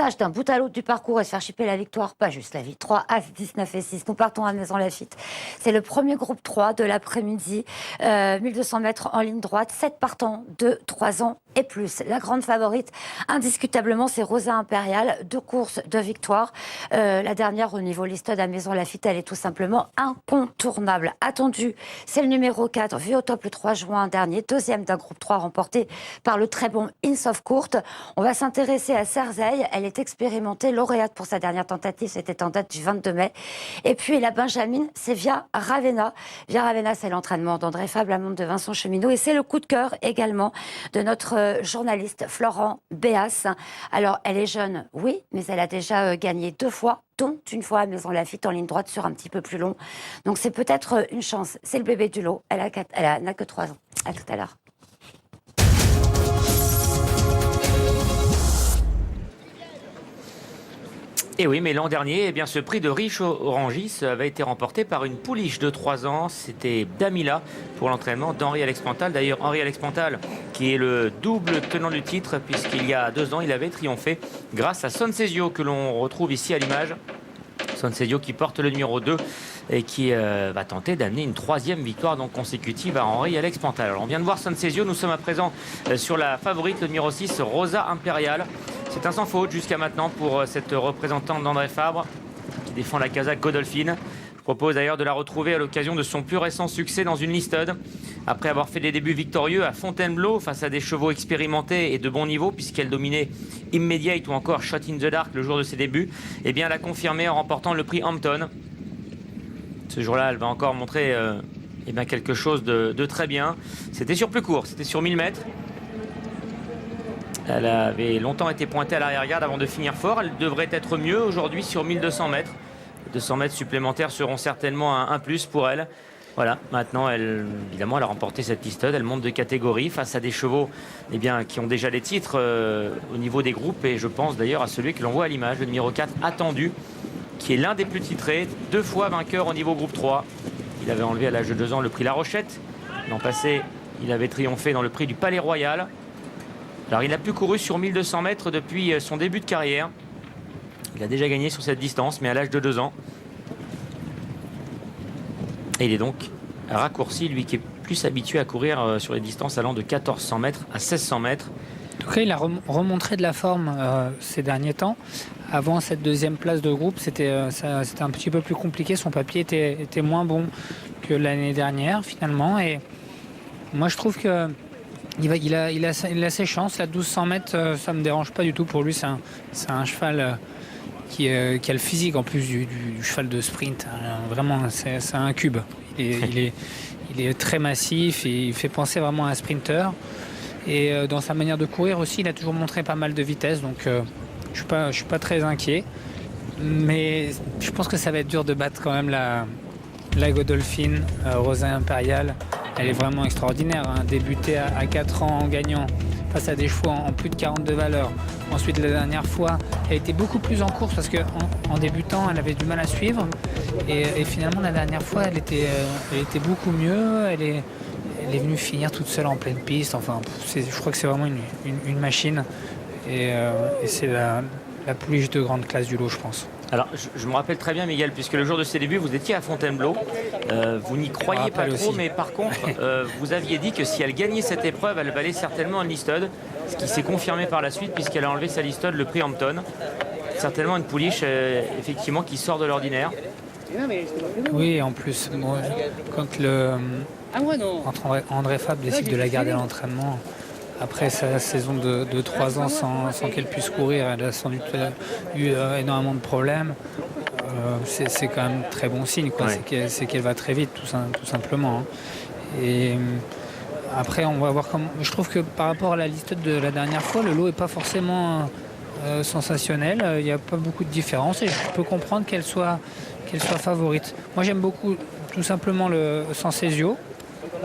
partage d'un bout à l'autre du parcours et se faire chipper la victoire, pas juste la vie. 3 As, 19 et 6. Nous partons à Maison-Lafitte. C'est le premier groupe 3 de l'après-midi. 1200 mètres en ligne droite. 7 partants de 3 ans et plus. La grande favorite, indiscutablement, c'est Rosa Impériale. 2 courses, 2 victoires. La dernière au niveau listade à Maison-Lafitte, elle est tout simplement incontournable. Attendue, c'est le numéro 4, vu au top le 3 juin dernier. Deuxième d'un groupe 3 remporté par le très bon Insoft Courte. On va s'intéresser à Cerzeille. Elle est expérimentée, lauréate pour sa dernière tentative. C'était en date du 22 mai. Et puis la Benjamine, c'est Via Ravenna. Via Ravenna, c'est l'entraînement d'André Fabre, la montre de Vincent Cheminot. Et c'est le coup de cœur également de notre journaliste Florent Béas. Alors, elle est jeune, oui, mais elle a déjà gagné 2 fois, dont une fois à Maison-Lafitte en ligne droite sur un petit peu plus long. Donc, c'est peut-être une chance. C'est le bébé du lot. Elle n'a que 3 ans. À tout à l'heure. Et oui, mais l'an dernier, eh bien, ce prix de riche Orangis avait été remporté par une pouliche de 3 ans. C'était Damila pour l'entraînement d'Henri-Alex Pantal. D'ailleurs, Henri-Alex Pantal, qui est le double tenant du titre, puisqu'il y a 2 ans, il avait triomphé grâce à Sonsesio, que l'on retrouve ici à l'image. Sonsesio qui porte le numéro 2 et qui va tenter d'amener une 3e victoire donc consécutive à Henri-Alex Pantal. Alors, on vient de voir Sonsesio. Nous sommes à présent sur la favorite, le numéro 6, Rosa Impériale. C'est un sans faute jusqu'à maintenant pour cette représentante d'André Fabre qui défend la Casaque Godolphin. Je propose d'ailleurs de la retrouver à l'occasion de son plus récent succès dans une listed. Après avoir fait des débuts victorieux à Fontainebleau face à des chevaux expérimentés et de bon niveau, puisqu'elle dominait Immediate ou encore Shot in the Dark le jour de ses débuts, eh bien elle a confirmé en remportant le prix Hampton. Ce jour-là, elle va encore montrer eh bien, quelque chose de très bien. C'était sur plus court, c'était sur 1000 mètres. Elle avait longtemps été pointée à l'arrière-garde avant de finir fort. Elle devrait être mieux aujourd'hui sur 1200 mètres. 200 mètres supplémentaires seront certainement un plus pour elle. Voilà, maintenant, évidemment, elle a remporté cette listed. Elle monte de catégorie face à des chevaux eh bien, qui ont déjà les titres au niveau des groupes. Et je pense d'ailleurs à celui que l'on voit à l'image, le numéro 4, Attendu, qui est l'un des plus titrés, 2 fois vainqueur au niveau groupe 3. Il avait enlevé à l'âge de 2 ans le prix La Rochette. L'an passé, il avait triomphé dans le prix du Palais Royal. Alors, il n'a plus couru sur 1200 mètres depuis son début de carrière. Il a déjà gagné sur cette distance, mais à l'âge de 2 ans. Et il est donc raccourci, lui qui est plus habitué à courir sur les distances allant de 1400 mètres à 1600 mètres. En tout cas, il a remontré de la forme ces derniers temps. Avant cette 2e place de groupe, c'était un petit peu plus compliqué. Son papier était moins bon que l'année dernière, finalement. Et moi, je trouve que il a ses chances. La 1200 mètres, ça ne me dérange pas du tout pour lui. C'est un cheval qui a le physique en plus du cheval de sprint. Vraiment, c'est un cube. Il est très massif et il fait penser vraiment à un sprinter. Et dans sa manière de courir aussi, il a toujours montré pas mal de vitesse. Donc je ne suis pas très inquiet. Mais je pense que ça va être dur de battre quand même la Godolphin, Rosa Impériale. Elle est vraiment extraordinaire, hein. Débuter à 4 ans en gagnant face à des chevaux en plus de 42 valeurs. Ensuite, la dernière fois, elle était beaucoup plus en course parce qu'en débutant, elle avait du mal à suivre. Et finalement, la dernière fois, elle était beaucoup mieux. Elle est venue finir toute seule en pleine piste. Enfin, je crois que c'est vraiment une machine. Et c'est la pouliche de grande classe du lot, je pense. Alors, je me rappelle très bien, Miguel, puisque le jour de ses débuts, vous étiez à Fontainebleau. Vous n'y croyez pas trop, aussi. Mais par contre, vous aviez dit que si elle gagnait cette épreuve, elle valait certainement une listed, ce qui s'est confirmé par la suite, puisqu'elle a enlevé sa listed, le prix Hampton. Certainement une pouliche, effectivement, qui sort de l'ordinaire. Oui, en plus, quand André Fabre décide de la garder à l'entraînement, après sa saison de 3 ans sans qu'elle puisse courir, elle a sans doute eu énormément de problèmes. C'est quand même très bon signe, quoi. Ouais. C'est qu'elle va très vite, tout simplement. Hein. Et après, on va voir comment. Je trouve que par rapport à la liste de la dernière fois, le lot n'est pas forcément sensationnel. Il n'y a pas beaucoup de différence et je peux comprendre qu'elle soit favorite. Moi, j'aime beaucoup tout simplement le Sensesio.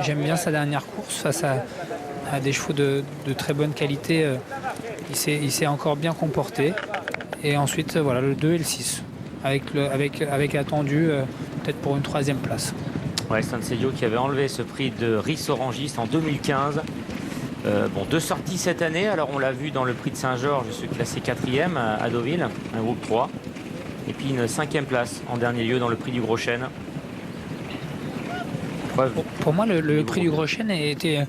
J'aime bien sa dernière course face à des chevaux de très bonne qualité. Il s'est encore bien comporté. Et ensuite, voilà, le 2 et le 6. Avec Attendu, peut-être pour une 3e place. Ouais, Sensesio qui avait enlevé ce prix de Rice Orangis en 2015. Bon, 2 sorties cette année. Alors on l'a vu dans le prix de Saint-Georges, se classer 4e à Deauville, un groupe 3. Et puis une 5e place en dernier lieu dans le prix du Gros Chêne. Pour moi, le prix du Gros Chêne était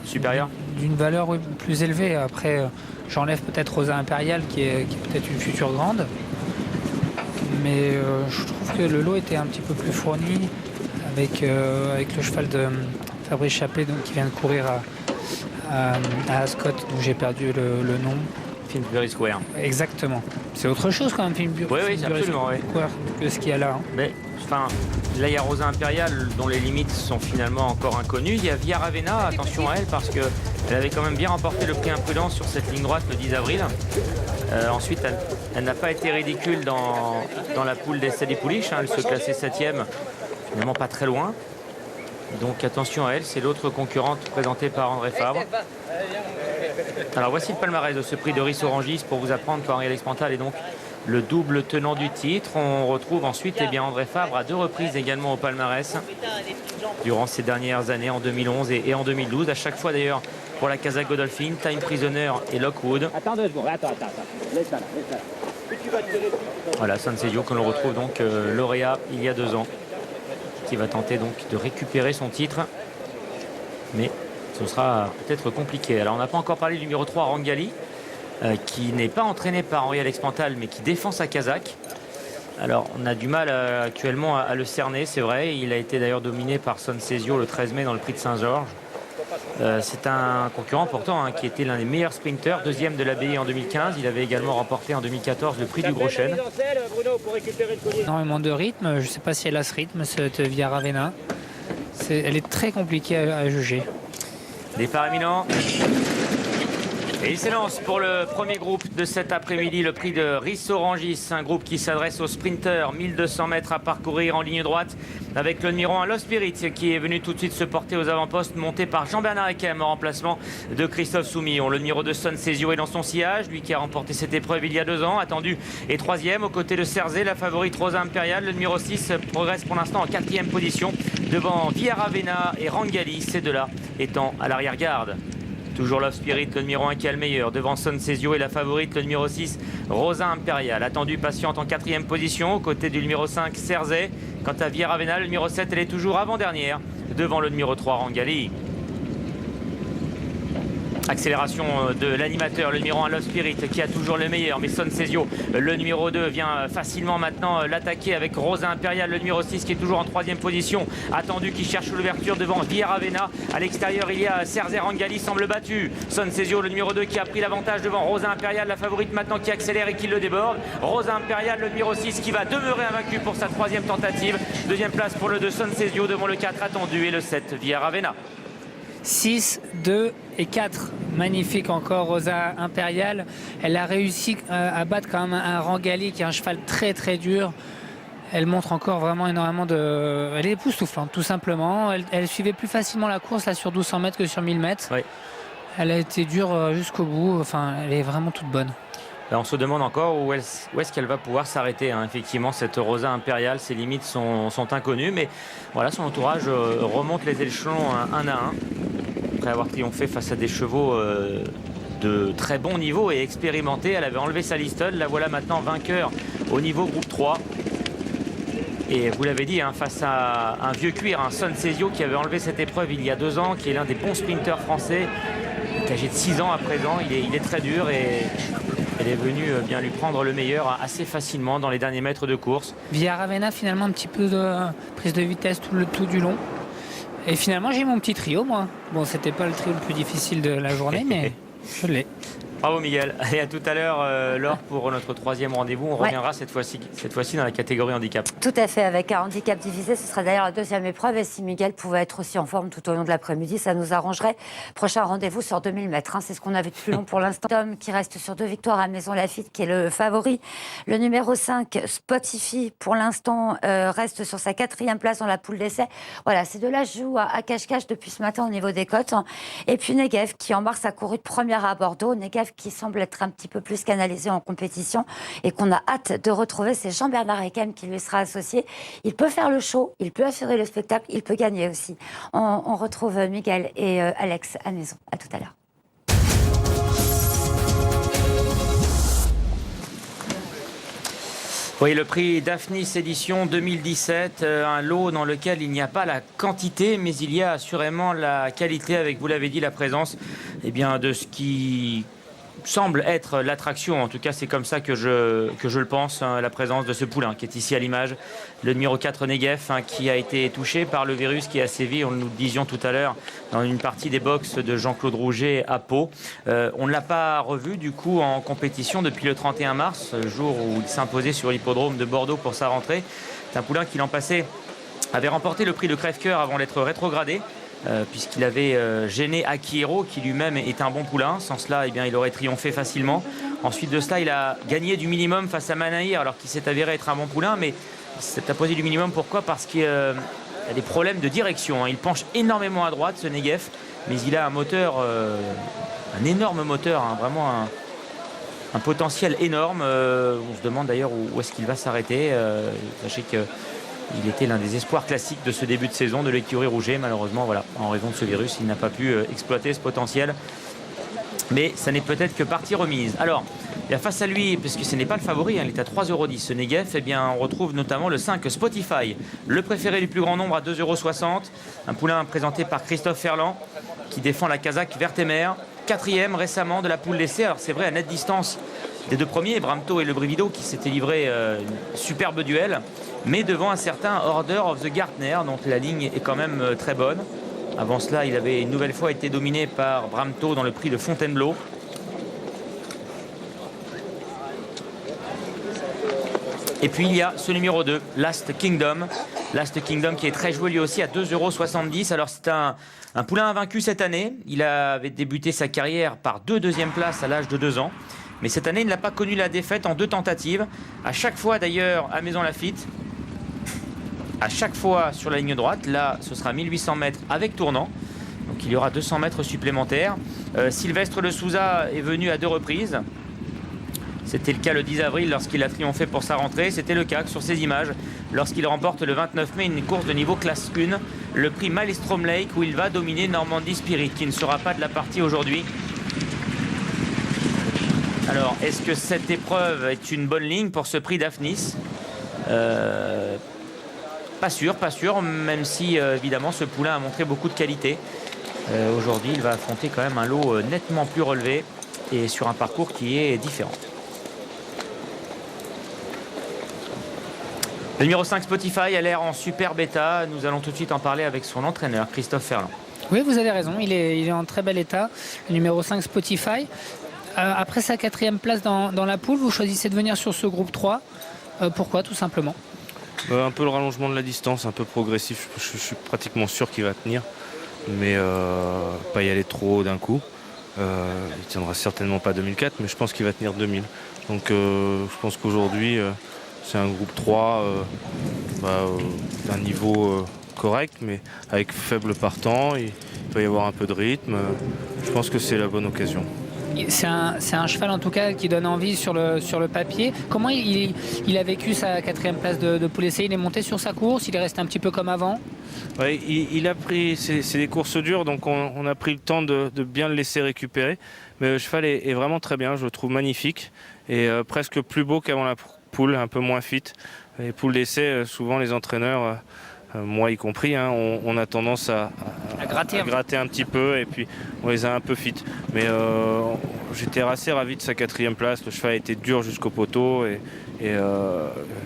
supérieur, d'une valeur plus élevée. Après, j'enlève peut-être Rosa Impériale qui est peut-être une future grande. Mais je trouve que le lot était un petit peu plus fourni avec le cheval de Fabrice Chappé donc, qui vient de courir à Ascot, dont j'ai perdu le nom. Finsbury Square. Exactement. C'est autre chose quand même, Oui, absolument. Square que ce qu'il y a là. Hein. Mais enfin, là il y a Rosa Impériale dont les limites sont finalement encore inconnues. Il y a Via Ravenna, attention à elle parce qu'elle avait quand même bien remporté le prix Imprudence sur cette ligne droite le 10 avril. Ensuite, elle n'a pas été ridicule dans la poule d'essai des pouliches. Hein. Elle se classait 7e, finalement pas très loin. Donc attention à elle, c'est l'autre concurrente présentée par André Fabre. Alors voici le palmarès de ce prix de Ris-Orangis pour vous apprendre qu'Henri Alexpantal est donc le double tenant du titre. On retrouve ensuite André Fabre à 2 reprises également au palmarès durant ces dernières années, en 2011 et en 2012. À chaque fois d'ailleurs pour la Casa Godolphin, Time Prisoner et Lockwood. Voilà, San Sergio que l'on retrouve donc lauréat il y a 2 ans, qui va tenter donc de récupérer son titre. Mais ce sera peut-être compliqué. Alors on n'a pas encore parlé du numéro 3, Rangali, qui n'est pas entraîné par Henri Alexpantal, mais qui défend sa casaque. Alors on a du mal actuellement à le cerner, c'est vrai. Il a été d'ailleurs dominé par Son Cesio le 13 mai dans le prix de Saint-Georges. C'est un concurrent pourtant qui était l'un des meilleurs sprinteurs, 2e de l'abbaye en 2015. Il avait également remporté en 2014 le prix du Gros Chêne. Énormément de rythme. Je ne sais pas si elle a ce rythme, cette Via Ravenna. Elle est très compliquée à juger. Départ imminent. Et il s'élance pour le premier groupe de cet après-midi, le prix de Ris-Orangis, un groupe qui s'adresse aux sprinteurs, 1200 mètres à parcourir en ligne droite, avec le numéro 1, Love Spirit, qui est venu tout de suite se porter aux avant-postes, monté par Jean-Bernard Ekem en remplacement de Christophe Soumillon. Le numéro 2, Son Cesio, est dans son sillage, lui qui a remporté cette épreuve il y a 2 ans, attendu et 3e, aux côtés de Cerzé, la favorite Rosa Impériale. Le numéro 6 progresse pour l'instant en 4e position, devant Via Ravenna et Rangali, ces deux-là étant à l'arrière-garde. Toujours Love Spirit, le numéro 1 qui est le meilleur, devant Son Cesio et la favorite, le numéro 6, Rosa Impériale. Attendue patiente en 4e position, aux côtés du numéro 5, Cerzé. Quant à Via Ravenna, le numéro 7, elle est toujours avant-dernière, devant le numéro 3, Rangali. Accélération de l'animateur, le numéro 1, Love Spirit, qui a toujours le meilleur, mais Son Cesio, le numéro 2, vient facilement maintenant l'attaquer avec Rosa Impériale, le numéro 6 qui est toujours en 3e position, attendu, qui cherche l'ouverture devant Via Ravenna. À l'extérieur, il y a Cerzé. Rangali semble battu. Son Cesio, le numéro 2, qui a pris l'avantage devant Rosa Impériale, la favorite maintenant qui accélère et qui le déborde. Rosa Impériale, le numéro 6, qui va demeurer invaincu pour sa 3e tentative. 2e place pour le 2, Son Cesio, devant le 4 attendu et le 7, Via Ravenna. 6, 2 et 4. Magnifique encore, Rosa Impériale. Elle a réussi à battre quand même un Rangali qui est un cheval très très dur. Elle montre encore vraiment énormément de... Elle est époustouflante tout simplement. Elle suivait plus facilement la course là sur 1200 mètres que sur 1000 mètres. Oui. Elle a été dure jusqu'au bout. Enfin, elle est vraiment toute bonne. Là, on se demande encore où est-ce qu'elle va pouvoir s'arrêter. Effectivement, cette Rosa Impériale, ses limites sont inconnues. Mais voilà, son entourage remonte les échelons un à un. Après avoir triomphé face à des chevaux de très bon niveau et expérimentés. Elle avait enlevé sa listole. La voilà maintenant vainqueur au niveau groupe 3. Et vous l'avez dit, face à un vieux cuir, un Son Cesio qui avait enlevé cette épreuve il y a 2 ans, qui est l'un des bons sprinteurs français. Il est âgé de 6 ans à présent. Il est très dur et... Elle est venue bien lui prendre le meilleur assez facilement dans les derniers mètres de course. Via Ravenna, finalement, un petit peu de prise de vitesse tout du long. Et finalement, j'ai mon petit trio, moi. Bon, c'était pas le trio le plus difficile de la journée, mais je l'ai. Bravo Miguel. Et à tout à l'heure, Laure, pour notre 3e rendez-vous. On reviendra cette fois-ci dans la catégorie handicap. Tout à fait, avec un handicap divisé. Ce sera d'ailleurs la 2e épreuve. Et si Miguel pouvait être aussi en forme tout au long de l'après-midi, ça nous arrangerait. Prochain rendez-vous sur 2000 mètres. C'est ce qu'on avait de plus long pour l'instant. Tom qui reste sur 2 victoires à Maison Lafitte, qui est le favori. Le numéro 5, Spotify, pour l'instant, reste sur sa 4e place dans la poule d'essai. Voilà, ces deux-là jouent à cache-cache depuis ce matin au niveau des cotes. Et puis Negev, qui en mars a couru de première à Bordeaux. Negev qui semble être un petit peu plus canalisé en compétition et qu'on a hâte de retrouver. C'est Jean-Bernard Ekem qui lui sera associé. Il peut faire le show, il peut assurer le spectacle, il peut gagner aussi. On retrouve Miguel et Alex à maison. À tout à l'heure. Oui, le prix Daphnis édition 2017, un lot dans lequel il n'y a pas la quantité, mais il y a assurément la qualité, avec, vous l'avez dit, la présence de ce qui semble être l'attraction. En tout cas, c'est comme ça que je le pense, hein, la présence de ce poulain qui est ici à l'image, le numéro 4 Negev, hein, qui a été touché par le virus qui a sévi, nous le disions tout à l'heure, dans une partie des box de Jean-Claude Rouget à Pau. On ne l'a pas revu du coup en compétition depuis le 31 mars, jour où il s'imposait sur l'hippodrome de Bordeaux pour sa rentrée. C'est un poulain qui l'an passé avait remporté le prix de Crève-Cœur avant d'être rétrogradé. Puisqu'il avait gêné Akihiro, qui lui-même est un bon poulain. Sans cela, il aurait triomphé facilement. Ensuite de cela, il a gagné du minimum face à Manaïr, alors qu'il s'est avéré être un bon poulain. Mais c'est imposé du minimum, pourquoi? Parce qu'il a des problèmes de direction, hein. Il penche énormément à droite, ce Negev, mais il a un moteur, un énorme moteur, hein, vraiment un potentiel énorme. On se demande d'ailleurs où est-ce qu'il va s'arrêter. Sachez que il était l'un des espoirs classiques de ce début de saison de l'écurie Rouget. Malheureusement, voilà, en raison de ce virus, il n'a pas pu exploiter ce potentiel. Mais ça n'est peut-être que partie remise. Alors, il y a face à lui, parce que ce n'est pas le favori, hein, il est à 3,10 € ce Negev, on retrouve notamment le 5 Spotify, le préféré du plus grand nombre à 2,60 €. Un poulain présenté par Christophe Ferland, qui défend la casaque Vertemer. 4e récemment de la poule d'essai. Alors c'est vrai, à nette distance des deux premiers, Bramto et le Brivido, qui s'étaient livrés un superbe duel, mais devant un certain Order of the Gartner, dont la ligne est quand même très bonne. Avant cela, il avait une nouvelle fois été dominé par Bramto dans le prix de Fontainebleau. Et puis il y a ce numéro 2, Last Kingdom. Last Kingdom qui est très joué lui aussi à 2,70 €. Alors c'est un poulain invaincu cette année. Il avait débuté sa carrière par 2 deuxièmes places à l'âge de 2 ans. Mais cette année, il n'a pas connu la défaite en 2 tentatives. À chaque fois d'ailleurs à Maison Lafitte. À chaque fois sur la ligne droite. Là, ce sera 1800 mètres avec tournant. Donc il y aura 200 mètres supplémentaires. Sylvestre Le Souza est venu à 2 reprises. C'était le cas le 10 avril lorsqu'il a triomphé pour sa rentrée. C'était le cas sur ces images lorsqu'il remporte le 29 mai une course de niveau classe 1, le prix Malestrom Lake, où il va dominer Normandie Spirit, qui ne sera pas de la partie aujourd'hui. Alors, est-ce que cette épreuve est une bonne ligne pour ce prix Daphnis? Pas sûr, même si évidemment ce poulain a montré beaucoup de qualité. Aujourd'hui, il va affronter quand même un lot nettement plus relevé et sur un parcours qui est différent. Le numéro 5 Spotify a l'air en super bêta. Nous allons tout de suite en parler avec son entraîneur, Christophe Ferland. Oui, vous avez raison, il est en très bel état. Le numéro 5 Spotify. Après sa 4e place dans la poule, vous choisissez de venir sur ce groupe 3. Pourquoi, tout simplement? Un peu le rallongement de la distance, un peu progressif. Je suis pratiquement sûr qu'il va tenir. Mais pas y aller trop haut d'un coup. Il tiendra certainement pas 2004, mais je pense qu'il va tenir 2000. Donc je pense qu'aujourd'hui... c'est un groupe 3 d'un niveau correct, mais avec faible partant. Il va y avoir un peu de rythme. Je pense que c'est la bonne occasion. C'est un cheval en tout cas qui donne envie sur le papier. Comment il a vécu sa 4e place de poule essai? Il est monté sur sa course, il est resté un petit peu comme avant? Ouais, il a pris, c'est des courses dures, donc on a pris le temps de bien le laisser récupérer. Mais le cheval est vraiment très bien, je le trouve magnifique et presque plus beau qu'avant la poule, un peu moins fit. Les poules d'essai, souvent les entraîneurs, moi y compris, hein, on a tendance à gratter un petit peu et puis on les a un peu fit. Mais j'étais assez ravi de sa 4e place. Le cheval a été dur jusqu'au poteau et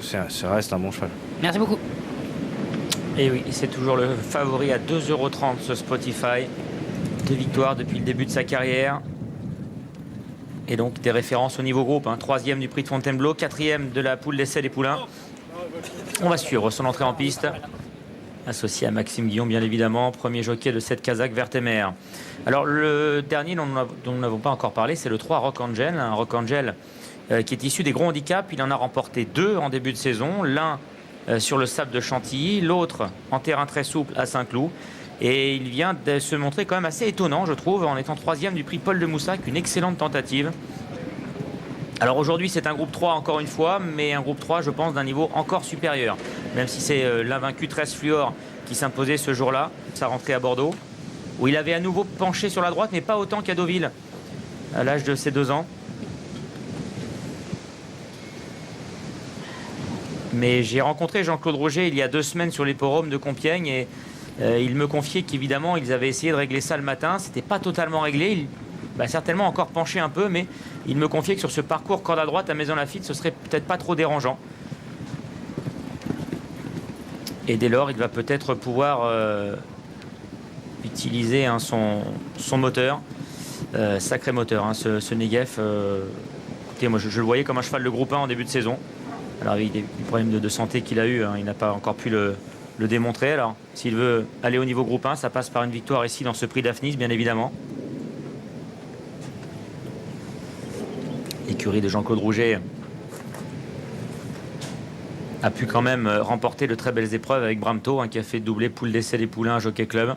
ça reste un bon cheval. Merci beaucoup. Et oui, c'est toujours le favori à 2,30 € ce Spotify. 2 victoires depuis le début de sa carrière. Et donc des références au niveau groupe, hein. 3e du prix de Fontainebleau, 4e de la poule d'essai des poulains. On va suivre son entrée en piste, associé à Maxime Guillon bien évidemment, premier jockey de cette casaque Vertemer. Alors le dernier dont nous n'avons pas encore parlé, c'est le 3 Rock Angel, un Rock Angel qui est issu des gros handicaps. Il en a remporté 2 en début de saison, l'un sur le sable de Chantilly, l'autre en terrain très souple à Saint-Cloud. Et il vient de se montrer quand même assez étonnant, je trouve, en étant 3e du prix Paul de Moussac, une excellente tentative. Alors aujourd'hui, c'est un groupe 3 encore une fois, mais un groupe 3, je pense, d'un niveau encore supérieur. Même si c'est l'invaincu 13 Fluor qui s'imposait ce jour-là, sa rentrée à Bordeaux, où il avait à nouveau penché sur la droite, mais pas autant qu'à Deauville, à l'âge de ses 2 ans. Mais j'ai rencontré Jean-Claude Rouget il y a 2 semaines sur l'hipporome de Compiègne et il me confiait qu'évidemment, ils avaient essayé de régler ça le matin. C'était pas totalement réglé. Il certainement encore penché un peu, mais il me confiait que sur ce parcours corde à droite à Maisons-Laffitte, ce serait peut-être pas trop dérangeant. Et dès lors, il va peut-être pouvoir utiliser son moteur. Sacré moteur, hein, ce Negev. Écoutez, moi je le voyais comme un cheval de groupe 1 en début de saison. Alors avec des problèmes de santé qu'il a eu, hein, il n'a pas encore pu le démontrer. Alors s'il veut aller au niveau groupe 1, ça passe par une victoire ici dans ce prix Daphnis, bien évidemment. L'écurie de Jean-Claude Rouget a pu quand même remporter de très belles épreuves avec Bramto, hein, qui a fait doubler poule d'essai des poulains Jockey Club.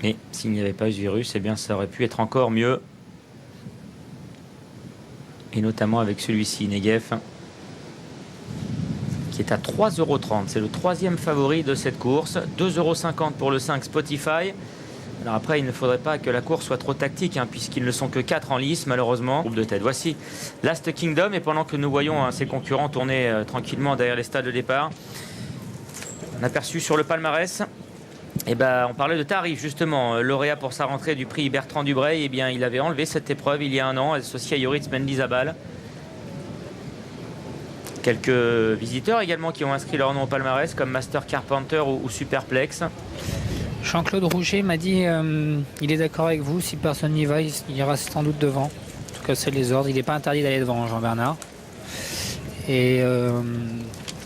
Et s'il n'y avait pas eu ce virus, eh bien ça aurait pu être encore mieux. Et notamment avec celui-ci, Negev, qui est à 3,30 €. C'est le 3e favori de cette course. 2,50 € pour le 5 Spotify. Alors après, il ne faudrait pas que la course soit trop tactique, hein, puisqu'ils ne sont que 4 en lice, malheureusement. Groupe de tête. Voici Last Kingdom. Et pendant que nous voyons, hein, ses concurrents tourner tranquillement derrière les stades de départ, on a aperçu sur le palmarès, on parlait de Tarif, justement, lauréat pour sa rentrée du prix Bertrand Dubreuil. Il avait enlevé cette épreuve il y a un an, associé à Yoritz Mendizabal. Quelques visiteurs également qui ont inscrit leur nom au palmarès, comme Master Carpenter ou Superplex. Jean-Claude Rouget m'a dit il est d'accord avec vous, si personne n'y va, il ira sans doute devant. En tout cas, c'est les ordres. Il n'est pas interdit d'aller devant, Jean-Bernard. Et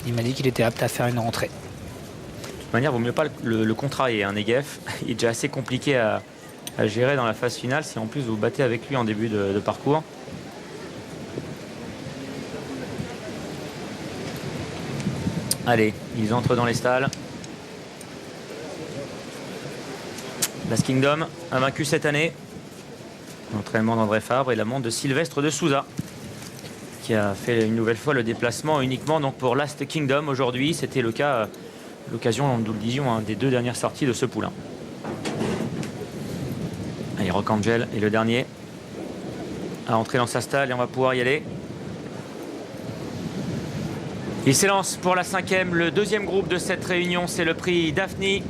il m'a dit qu'il était apte à faire une rentrée. De toute manière, il ne vaut mieux pas le contrarier, hein, Negev. Il est déjà assez compliqué à gérer dans la phase finale si en plus vous battez avec lui en début de parcours. Allez, ils entrent dans les stalles. Last Kingdom a vaincu cette année. L'entraînement d'André Fabre et la montre de Sylvestre de Souza, qui a fait une nouvelle fois le déplacement uniquement donc pour Last Kingdom aujourd'hui. C'était le cas, l'occasion, nous le disions, hein, des 2 dernières sorties de ce poulain. Allez, Rock Angel est le dernier à entrer dans sa stalle et on va pouvoir y aller. Il s'élance pour la 5e, le 2e groupe de cette réunion, c'est le prix Daphnis.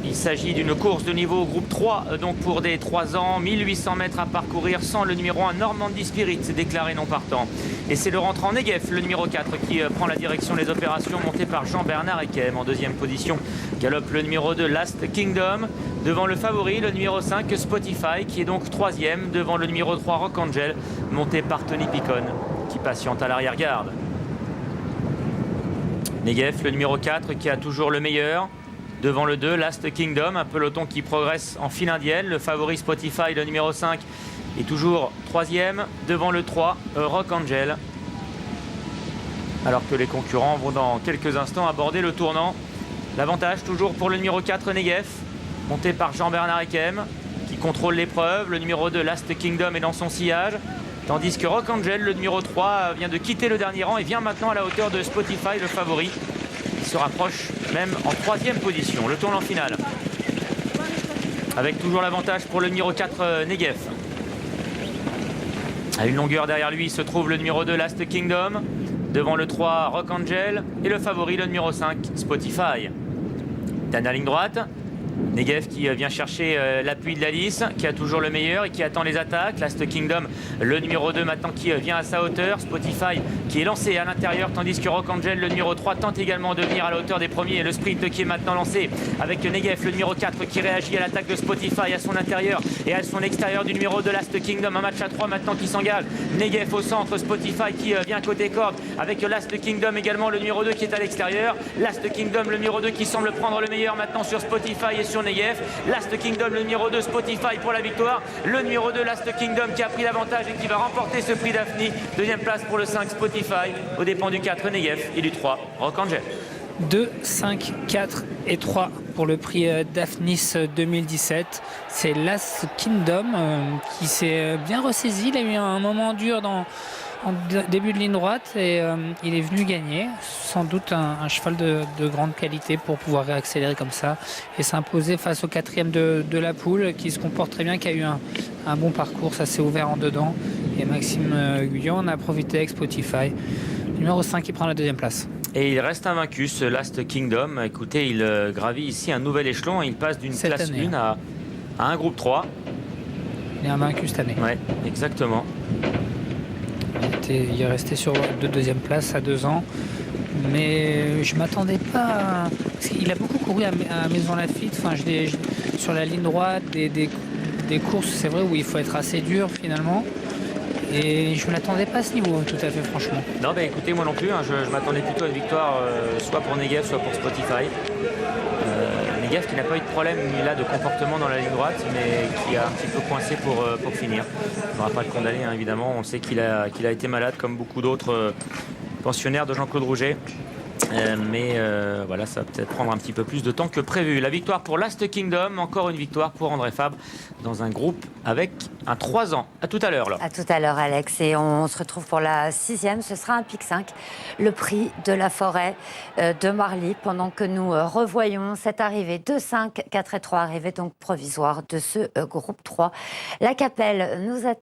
Il s'agit d'une course de niveau groupe 3, donc pour des 3 ans, 1800 mètres à parcourir sans le numéro 1 Normandy Spirit, déclaré non partant. Et c'est le rentrant Negev, le numéro 4, qui prend la direction des opérations, monté par Jean-Bernard Ekem. En 2e position, galope le numéro 2 Last Kingdom, devant le favori, le numéro 5 Spotify, qui est donc 3e, devant le numéro 3 Rock Angel, monté par Tony Picon, qui patiente à l'arrière-garde. Negev, le numéro 4, qui a toujours le meilleur. Devant le 2, Last Kingdom, un peloton qui progresse en file indienne. Le favori Spotify, le numéro 5, est toujours 3e. Devant le 3, Rock Angel. Alors que les concurrents vont dans quelques instants aborder le tournant. L'avantage toujours pour le numéro 4, Negev, monté par Jean-Bernard Ekem, qui contrôle l'épreuve. Le numéro 2, Last Kingdom, est dans son sillage. Tandis que Rock Angel, le numéro 3, vient de quitter le dernier rang et vient maintenant à la hauteur de Spotify, le favori. Il se rapproche même en 3e position. Le tournant final, avec toujours l'avantage pour le numéro 4 Negev. À une longueur derrière lui se trouve le numéro 2 Last Kingdom, devant le 3 Rock Angel et le favori le numéro 5 Spotify. Dernière ligne droite, Negev qui vient chercher l'appui de la lice, qui a toujours le meilleur et qui attend les attaques. Last Kingdom, le numéro 2 maintenant qui vient à sa hauteur. Spotify qui est lancé à l'intérieur, tandis que Rock Angel, le numéro 3, tente également de venir à la hauteur des premiers. Et le sprint qui est maintenant lancé avec Negev, le numéro 4, qui réagit à l'attaque de Spotify à son intérieur et à son extérieur du numéro 2 Last Kingdom. Un match à 3 maintenant qui s'engage. Negev au centre, Spotify qui vient côté corde avec Last Kingdom également, le numéro 2 qui est à l'extérieur. Last Kingdom, le numéro 2 qui semble prendre le meilleur maintenant sur Spotify et sur Negev. Last Kingdom, le numéro 2 Spotify pour la victoire. Le numéro 2 Last Kingdom qui a pris l'avantage et qui va remporter ce prix Daphnis. 2e place pour le 5 Spotify aux dépens du 4 Negev et du 3 Rock Angel. 2, 5, 4 et 3 pour le prix Daphnis 2017. C'est Last Kingdom qui s'est bien ressaisi. Il a eu un moment dur en début de ligne droite et il est venu gagner. Sans doute un cheval de grande qualité pour pouvoir réaccélérer comme ça et s'imposer face au quatrième de la poule qui se comporte très bien, qui a eu un bon parcours. Ça s'est ouvert en dedans. Et Maxime Guyon en a profité avec Spotify. Numéro 5 qui prend la deuxième place. Et il reste invaincu, ce Last Kingdom. Écoutez, il gravit ici un nouvel échelon. Il passe d'une classe 1 à un groupe 3. Il est invaincu cette année. Ouais, exactement. Il est resté sur de deuxième place à 2 ans. Mais je ne m'attendais pas. Parce qu'il a beaucoup couru à Maison Lafitte. Enfin, sur la ligne droite, des courses, c'est vrai, où il faut être assez dur finalement. Et je ne l'attendais pas à ce niveau, tout à fait, franchement. Non, bah écoutez, moi non plus. Je m'attendais plutôt à une victoire, soit pour Negev, soit pour Spotify. Negev qui n'a pas eu de problème là de comportement dans la ligne droite, mais qui a un petit peu coincé pour finir. On ne va pas le condamner, hein, évidemment. On sait qu'il a été malade, comme beaucoup d'autres pensionnaires de Jean-Claude Rouget. Mais voilà, ça va peut-être prendre un petit peu plus de temps que prévu. La victoire pour Last Kingdom, encore une victoire pour André Fabre dans un groupe avec un 3 ans. À tout à l'heure. À tout à l'heure, Alex. Et on se retrouve pour la 6e. Ce sera un pic 5, le prix de la forêt de Marly, pendant que nous revoyons cette arrivée de 5, 4 et 3, arrivée donc provisoire de ce groupe 3. La Capelle nous a